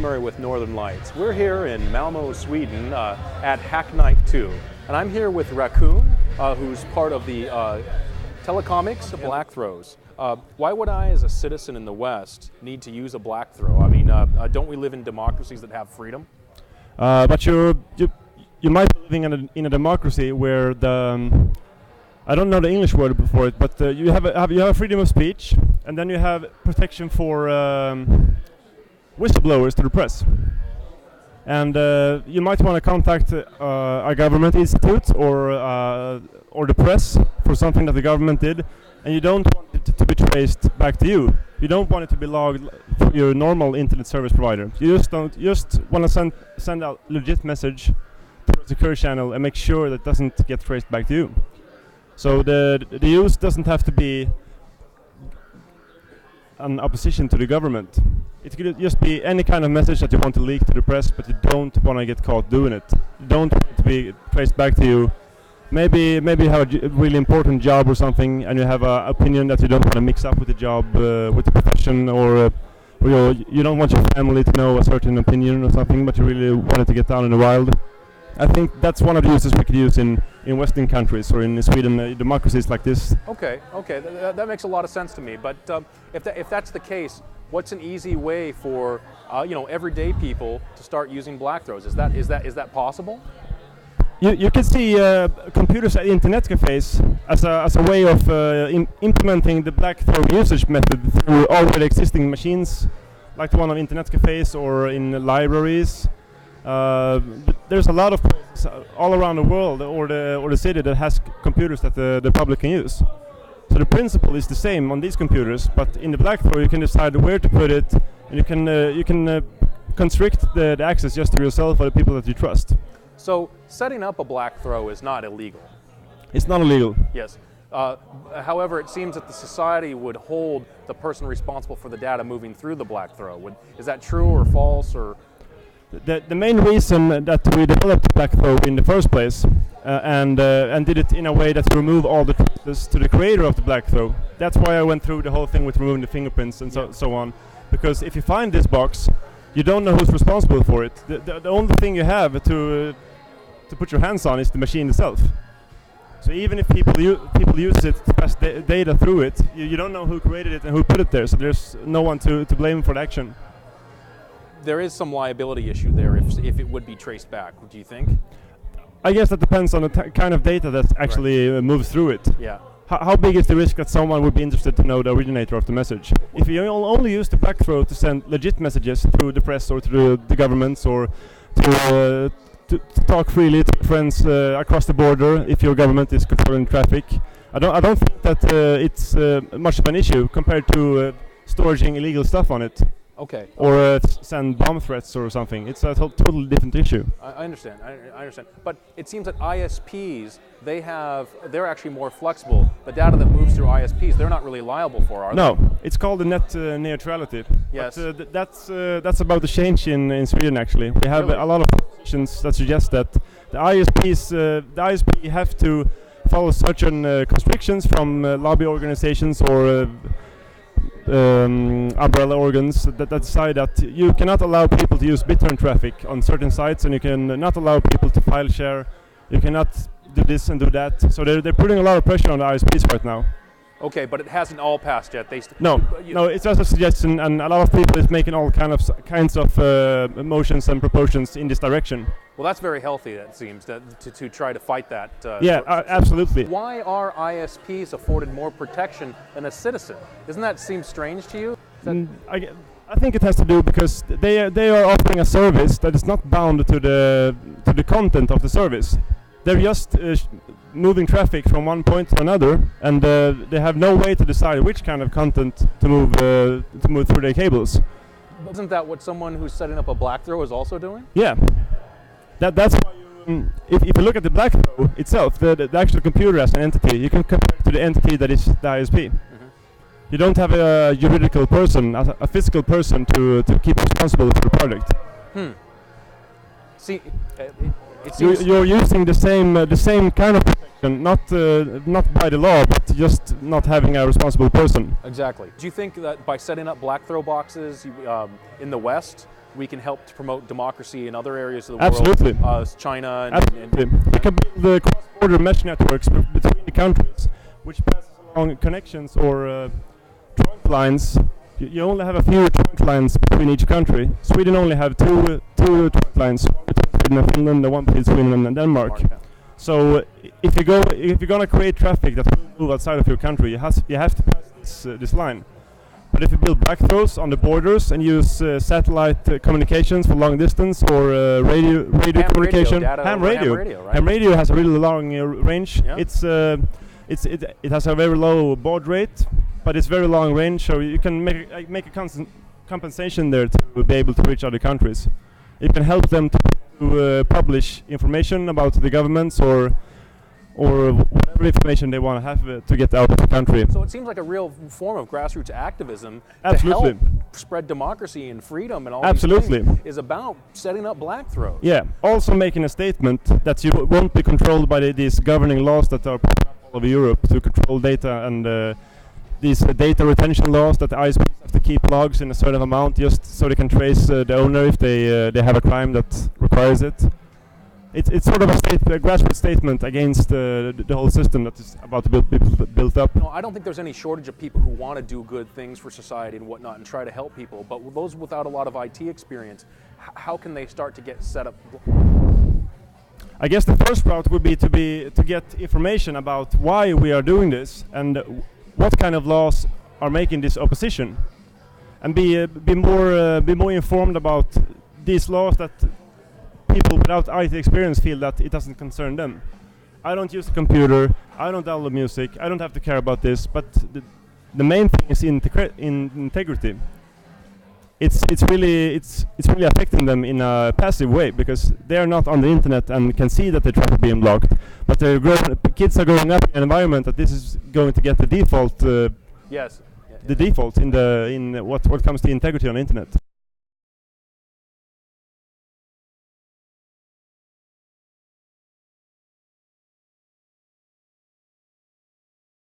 familiar with Northern Lights. We're here in Malmo, Sweden at Hack Night 2. And I'm here with Raccoon, who's part of the Telecomix Blackthrows. Why would I, as a citizen in the West, need to use a Blackthrow? I mean, don't we live in democracies that have freedom? But you might be living in a democracy where the I don't know the English word for it, but you have freedom of speech, and then you have protection for whistleblowers to the press. And you might want to contact a government institute or the press for something that the government did, and you don't want it to be traced back to you. You don't want it to be logged through your normal internet service provider. You just want to send out legit message to a secure channel and make sure that it doesn't get traced back to you. So the use doesn't have to be an opposition to the government. It could just be any kind of message that you want to leak to the press, but you don't want to get caught doing it. You don't want it to be traced back to you. Maybe you have a really important job or something, and you have an opinion that you don't want to mix up with the job, with the profession, or you don't want your family to know a certain opinion or something, but you really want it to get down in the wild. I think that's one of the uses we could use in Western countries or in Sweden, democracies like this. Okay, that makes a lot of sense to me. But if that's the case, what's an easy way for everyday people to start using Blackthrows? Is that possible? You can see computers at internet cafes as a way of implementing the Blackthrow usage method through already existing machines, like the one on internet cafes or in libraries. There's a lot of places all around the world or the city that has computers that the public can use. So the principle is the same on these computers, but in the Blackthrow you can decide where to put it, and you can constrict the access just to yourself or the people that you trust. So setting up a Blackthrow is not illegal? It's not illegal. Yes. However, it seems that the society would hold the person responsible for the data moving through the Blackthrow. Is that true or false? Or the main reason that we developed Blackthrow in the first place and did it in a way that remove all the traces to the creator of the Blackthrow. That's why I went through the whole thing with removing the fingerprints and so on. Because if you find this box, you don't know who's responsible for it. The only thing you have to put your hands on is the machine itself. So even if people use it to pass data through it, you don't know who created it and who put it there. So there's no one to blame for the action. There is some liability issue there if it would be traced back, do you think? I guess that depends on the kind of data that actually moves through it. Yeah. How big is the risk that someone would be interested to know the originator of the message? If you only use the Blackthrow to send legit messages through the press or through the governments or to talk freely to friends across the border, if your government is controlling traffic, I don't think that it's much of an issue compared to storing illegal stuff on it. Okay. Or send bomb threats or something. It's a totally different issue. I understand. I understand. But it seems that ISPs, they're actually more flexible. The data that moves through ISPs, they're not really liable for, are they? No, it's called the net neutrality. Yes. But that's about to change in Sweden. Actually, we have a lot of positions that suggest that the ISP have to follow certain constrictions from lobby organizations or umbrella organs that decide that you cannot allow people to use BitTorrent traffic on certain sites, and you can not allow people to file share. You cannot do this and do that. So they're putting a lot of pressure on the ISPs right now. Okay, but it hasn't all passed yet. No, it's just a suggestion, and a lot of people is making all kinds of motions and propositions in this direction. Well, that's very healthy, it seems, to try to fight that. Absolutely. Why are ISPs afforded more protection than a citizen? Doesn't that seem strange to you? I think it has to do because they are offering a service that is not bound to the content of the service. They're just moving traffic from one point to another, and they have no way to decide which kind of content to move through their cables. Isn't that what someone who's setting up a Blackthrow is also doing? Yeah, that's why if you look at the Blackthrow itself, the actual computer as an entity, you can compare it to the entity that is the ISP. Mm-hmm. You don't have a juridical person, a physical person to keep responsible for the project. See, you're using the same kind of protection, not by the law, but just not having a responsible person. Exactly. Do you think that by setting up Blackthrow boxes in the West, we can help to promote democracy in other areas of the Absolutely. world, China and, Absolutely. We can build the cross-border mesh networks between the countries, which passes along connections or trunk lines. You only have a few trunk lines between each country. Sweden only have two trunk lines, one between Sweden and Finland, and one between Sweden and Denmark. So if you're gonna create traffic that will move outside of your country, you have to pass this line. But if you build blackthrows on the borders and use satellite communications for long distance or radio communication, ham radio has a really long range. Yeah. It has a very low baud rate, but it's very long range, so you can make a compensation there to be able to reach other countries. You can help them to publish information about the governments or whatever information they want to have to get out of the country. So it seems like a real form of grassroots activism. Absolutely. To help spread democracy and freedom and all these things is about setting up blackthrows. Yeah, also making a statement that you won't be controlled by these governing laws that are all over Europe to control data, and these data retention laws that the ISPs have to keep logs in a certain amount just so they can trace the owner if they have a crime that requires it. It's sort of a grassroots statement against the whole system that is about to be built up. No, I don't think there's any shortage of people who want to do good things for society and whatnot and try to help people. But those without a lot of IT experience, how can they start to get set up? I guess the first route would be to get information about why we are doing this and what kind of laws are making this opposition, and be more informed about these laws that people without IT experience feel that it doesn't concern them. I don't use a computer, I don't download music, I don't have to care about this, but the main thing is integrity. It's really affecting them in a passive way because they are not on the internet and can see that the traffic being blocked, but kids are growing up in an environment that this is going to get the default. Yes. The default in what comes to integrity on the internet.